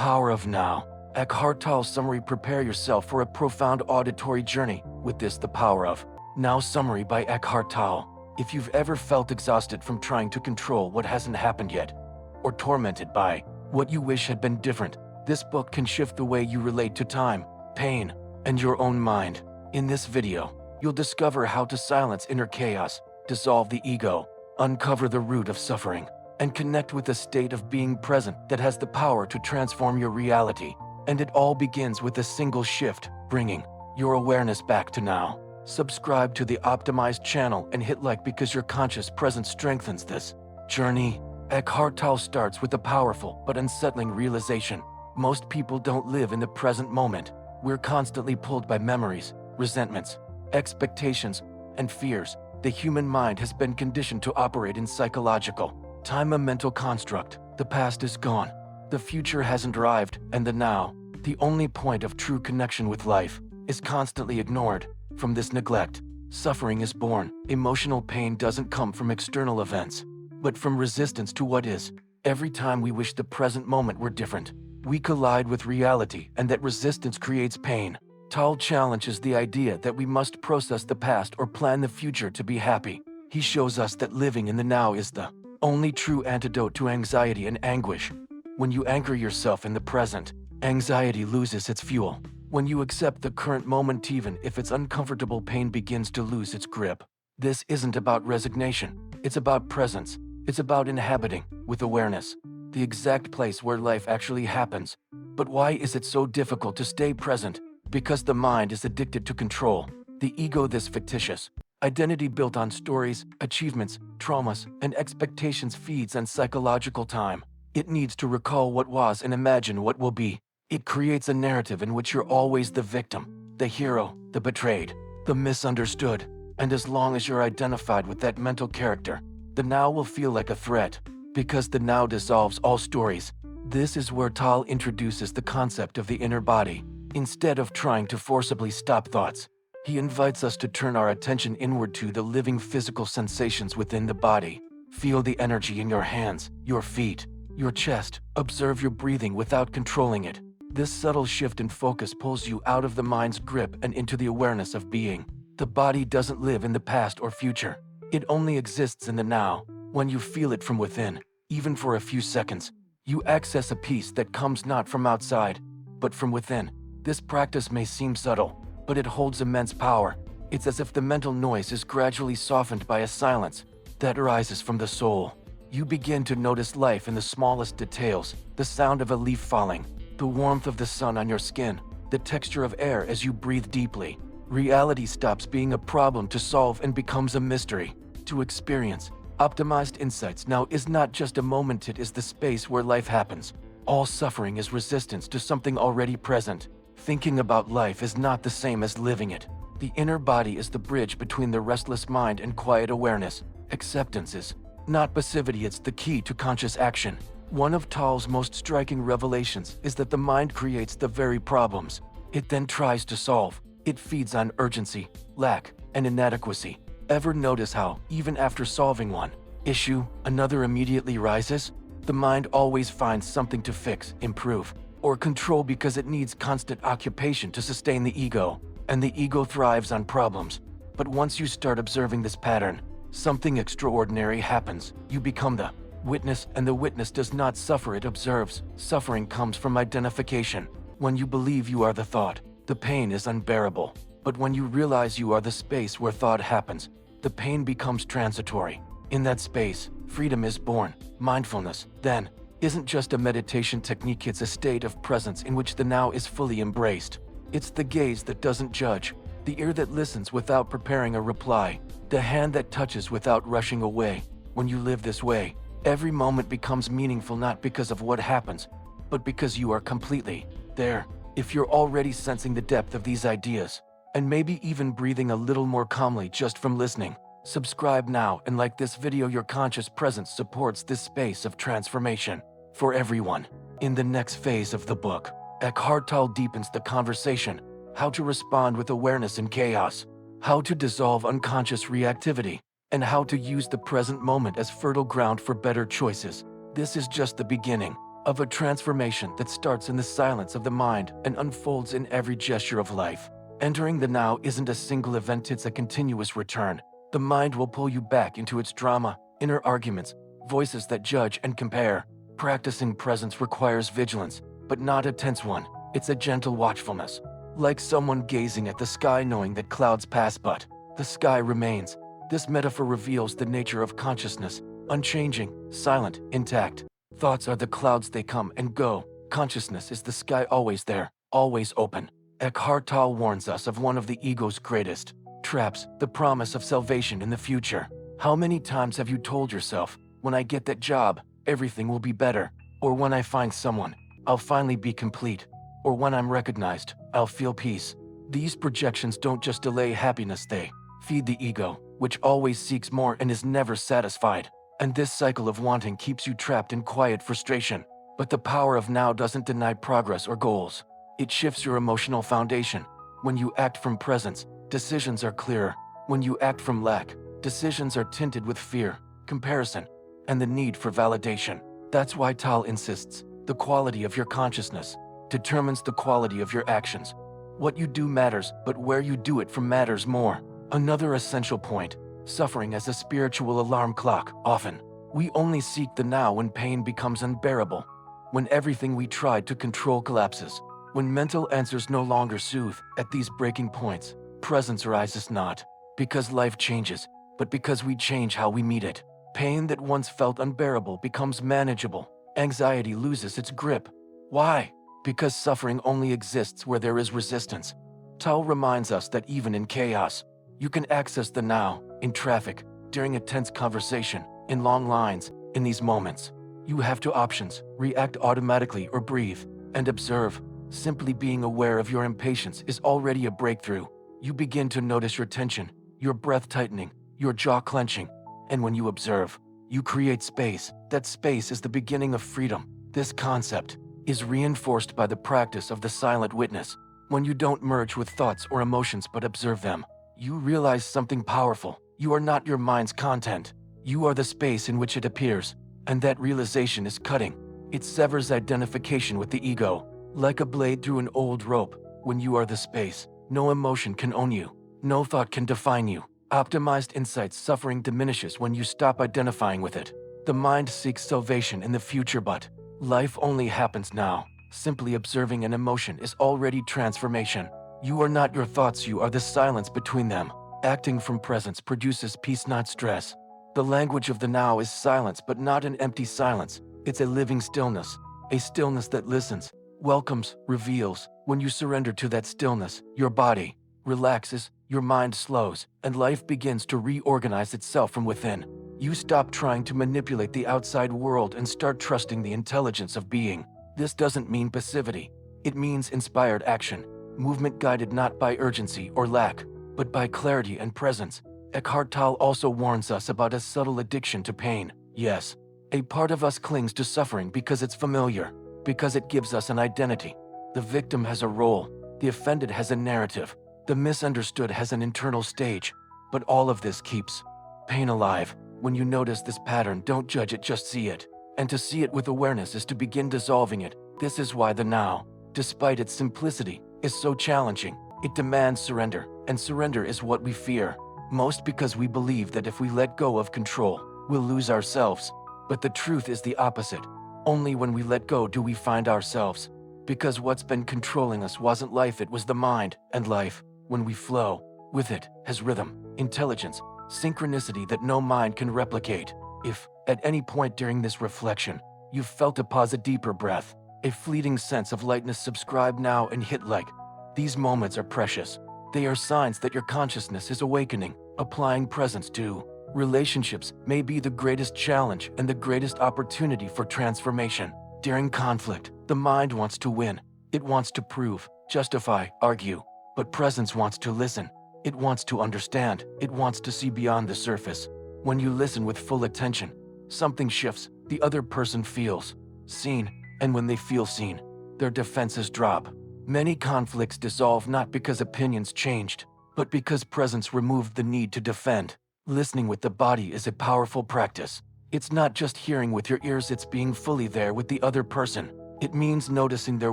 power of now. Eckhart Tolle summary. Prepare yourself for a profound auditory journey with this The Power of Now summary by Eckhart Tolle. If you've ever felt exhausted from trying to control what hasn't happened yet, or tormented by what you wish had been different, this book can shift the way you relate to time, pain, and your own mind. In this video, you'll discover how to silence inner chaos, dissolve the ego, uncover the root of suffering, and connect with a state of being present that has the power to transform your reality. And it all begins with a single shift, bringing your awareness back to now. Subscribe to the optimized channel and hit like because your conscious presence strengthens this journey. Eckhart Tolle starts with a powerful but unsettling realization. Most people don't live in the present moment. We're constantly pulled by memories, resentments, expectations, and fears. The human mind has been conditioned to operate in psychological time, a mental construct. The past is gone. The future hasn't arrived, and the now, the only point of true connection with life, is constantly ignored. From this neglect, suffering is born. Emotional pain doesn't come from external events, but from resistance to what is. Every time we wish the present moment were different, we collide with reality, and that resistance creates pain. Tolle challenges the idea that we must process the past or plan the future to be happy. He shows us that living in the now is the only true antidote to anxiety and anguish. When you anchor yourself in the present, anxiety loses its fuel. When you accept the current moment, even if it's uncomfortable, pain begins to lose its grip. This isn't about resignation. It's about presence. It's about inhabiting, with awareness, the exact place where life actually happens. But why is it so difficult to stay present? Because the mind is addicted to control. The ego, this fictitious identity built on stories, achievements, traumas, and expectations, feeds on psychological time. It needs to recall what was and imagine what will be. It creates a narrative in which you're always the victim, the hero, the betrayed, the misunderstood. And as long as you're identified with that mental character, the now will feel like a threat, because the now dissolves all stories. This is where Tolle introduces the concept of the inner body. Instead of trying to forcibly stop thoughts, he invites us to turn our attention inward to the living physical sensations within the body. Feel the energy in your hands, your feet, your chest. Observe your breathing without controlling it. This subtle shift in focus pulls you out of the mind's grip and into the awareness of being. The body doesn't live in the past or future. It only exists in the now. When you feel it from within, even for a few seconds, you access a peace that comes not from outside, but from within. This practice may seem subtle, but it holds immense power. It's as if the mental noise is gradually softened by a silence that arises from the soul. You begin to notice life in the smallest details, the sound of a leaf falling, the warmth of the sun on your skin, the texture of air as you breathe deeply. Reality stops being a problem to solve and becomes a mystery to experience. Optimized insights now is not just a moment, it is the space where life happens. All suffering is resistance to something already present. Thinking about life is not the same as living it. The inner body is the bridge between the restless mind and quiet awareness. Acceptance is not passivity, it's the key to conscious action. One of Tolle's most striking revelations is that the mind creates the very problems it then tries to solve. It feeds on urgency, lack, and inadequacy. Ever notice how, even after solving one issue, another immediately rises? The mind always finds something to fix, improve, or control because it needs constant occupation to sustain the ego, and the ego thrives on problems. But once you start observing this pattern, something extraordinary happens. You become the witness, and the witness does not suffer, it observes. Suffering comes from identification. When you believe you are the thought, the pain is unbearable. But when you realize you are the space where thought happens, the pain becomes transitory. In that space, freedom is born. Mindfulness, then, isn't just a meditation technique, it's a state of presence in which the now is fully embraced. It's the gaze that doesn't judge, the ear that listens without preparing a reply, the hand that touches without rushing away. When you live this way, every moment becomes meaningful, not because of what happens, but because you are completely there. If you're already sensing the depth of these ideas, and maybe even breathing a little more calmly just from listening, subscribe now and like this video. Your conscious presence supports this space of transformation for everyone. In the next phase of the book, Eckhart Tolle deepens the conversation: how to respond with awareness in chaos, how to dissolve unconscious reactivity, and how to use the present moment as fertile ground for better choices. This is just the beginning. of a transformation that starts in the silence of the mind and unfolds in every gesture of life. Entering the now isn't a single event, it's a continuous return. The mind will pull you back into its drama, inner arguments, voices that judge and compare. Practicing presence requires vigilance, but not a tense one. It's a gentle watchfulness, like someone gazing at the sky knowing that clouds pass but the sky remains. This metaphor reveals the nature of consciousness, unchanging, silent, intact. Thoughts are the clouds, they come and go. Consciousness is the sky, always there, always open. Eckhart Tolle warns us of one of the ego's greatest traps, the promise of salvation in the future. How many times have you told yourself, when I get that job, everything will be better? Or when I find someone, I'll finally be complete? Or when I'm recognized, I'll feel peace? These projections don't just delay happiness, they feed the ego, which always seeks more and is never satisfied. And this cycle of wanting keeps you trapped in quiet frustration. But the power of now doesn't deny progress or goals. It shifts your emotional foundation. When you act from presence, decisions are clearer. When you act from lack, decisions are tinted with fear, comparison, and the need for validation. That's why Tolle insists, the quality of your consciousness determines the quality of your actions. What you do matters, but where you do it from matters more. Another essential point, suffering as a spiritual alarm clock. Often, we only seek the now when pain becomes unbearable, when everything we tried to control collapses, when mental answers no longer soothe. At these breaking points, presence arises not because life changes, but because we change how we meet it. Pain that once felt unbearable becomes manageable. Anxiety loses its grip. Why? Because suffering only exists where there is resistance. Tolle reminds us that even in chaos, you can access the now. In traffic, during a tense conversation, in long lines. In these moments, you have two options: react automatically or breathe and observe. Simply being aware of your impatience is already a breakthrough. You begin to notice your tension, your breath tightening, your jaw clenching. And when you observe, you create space. That space is the beginning of freedom. This concept is reinforced by the practice of the silent witness. When you don't merge with thoughts or emotions but observe them, you realize something powerful. You are not your mind's content. You are the space in which it appears. And that realization is cutting. It severs identification with the ego, like a blade through an old rope. When you are the space, no emotion can own you. No thought can define you. Optimized insight's suffering diminishes when you stop identifying with it. The mind seeks salvation in the future, but life only happens now. Simply observing an emotion is already transformation. You are not your thoughts, you are the silence between them. Acting from presence produces peace, not stress. The language of the now is silence, but not an empty silence. It's a living stillness, a stillness that listens, welcomes, reveals. When you surrender to that stillness, your body relaxes, your mind slows, and life begins to reorganize itself from within. You stop trying to manipulate the outside world and start trusting the intelligence of being. This doesn't mean passivity. It means inspired action, movement guided not by urgency or lack, but by clarity and presence. Eckhart Tolle also warns us about a subtle addiction to pain. Yes, a part of us clings to suffering because it's familiar, because it gives us an identity. The victim has a role, the offended has a narrative, the misunderstood has an internal stage. But all of this keeps pain alive. When you notice this pattern, don't judge it, just see it. And to see it with awareness is to begin dissolving it. This is why the now, despite its simplicity, is so challenging. It demands surrender, and surrender is what we fear most because we believe that if we let go of control, we'll lose ourselves. But the truth is the opposite. Only when we let go do we find ourselves. Because what's been controlling us wasn't life, it was the mind. And life, when we flow with it, has rhythm, intelligence, synchronicity that no mind can replicate. If, at any point during this reflection, you've felt a pause, a deeper breath, a fleeting sense of lightness, subscribe now and hit like. These moments are precious. They are signs that your consciousness is awakening. Applying presence to relationships may be the greatest challenge and the greatest opportunity for transformation. During conflict, the mind wants to win. It wants to prove, justify, argue. But presence wants to listen. It wants to understand. It wants to see beyond the surface. When you listen with full attention, something shifts. The other person feels seen, and when they feel seen, their defenses drop. Many conflicts dissolve not because opinions changed, but because presence removed the need to defend. Listening with the body is a powerful practice. It's not just hearing with your ears, it's being fully there with the other person. It means noticing their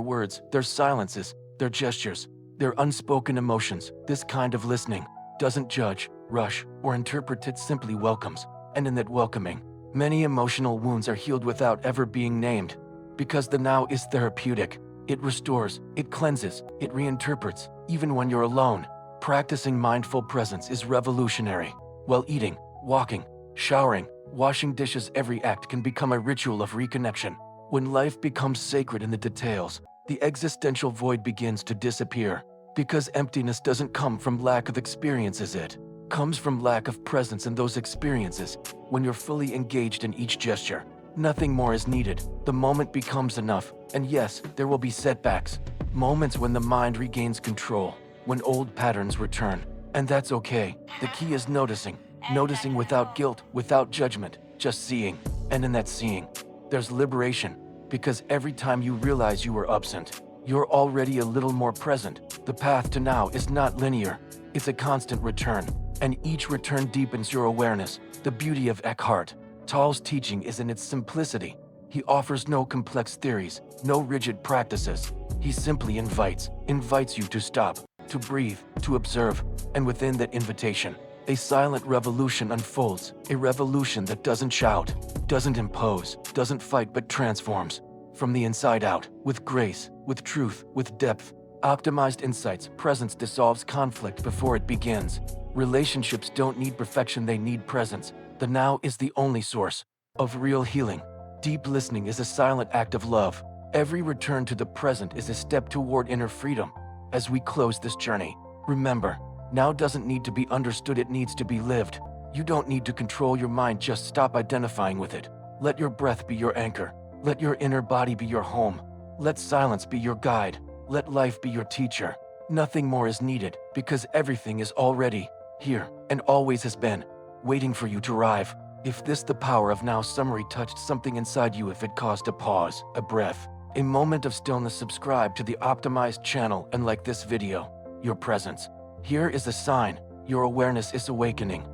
words, their silences, their gestures, their unspoken emotions. This kind of listening doesn't judge, rush, or interpret, it simply welcomes. And in that welcoming, many emotional wounds are healed without ever being named. Because the now is therapeutic. It restores, it cleanses, it reinterprets, even when you're alone. Practicing mindful presence is revolutionary. While eating, walking, showering, washing dishes, every act can become a ritual of reconnection. When life becomes sacred in the details, the existential void begins to disappear. Because emptiness doesn't come from lack of experiences, it comes from lack of presence in those experiences. When you're fully engaged in each gesture, nothing more is needed. The moment becomes enough. And yes, there will be setbacks, moments when the mind regains control, when old patterns return. And that's okay. The key is noticing without guilt, without judgment, just seeing. And in that seeing, there's liberation. Because every time you realize you were absent, you're already a little more present. The path to now is not linear. It's a constant return. And each return deepens your awareness. The beauty of Eckhart Tolle's teaching is in its simplicity. He offers no complex theories, no rigid practices. He simply invites you to stop, to breathe, to observe. And within that invitation, a silent revolution unfolds. A revolution that doesn't shout, doesn't impose, doesn't fight, but transforms. From the inside out, with grace, with truth, with depth. Optimized insights, presence dissolves conflict before it begins. Relationships don't need perfection, they need presence. The now is the only source of real healing. Deep listening is a silent act of love. Every return to the present is a step toward inner freedom. As we close this journey, remember, now doesn't need to be understood, it needs to be lived. You don't need to control your mind, just stop identifying with it. Let your breath be your anchor. Let your inner body be your home. Let silence be your guide. Let life be your teacher. Nothing more is needed, because everything is already here and always has been, waiting for you to arrive. If this The Power of Now summary touched something inside you, if it caused a pause, a breath, a moment of stillness, subscribe to the optimized channel and like this video. Your presence here is a sign your awareness is awakening.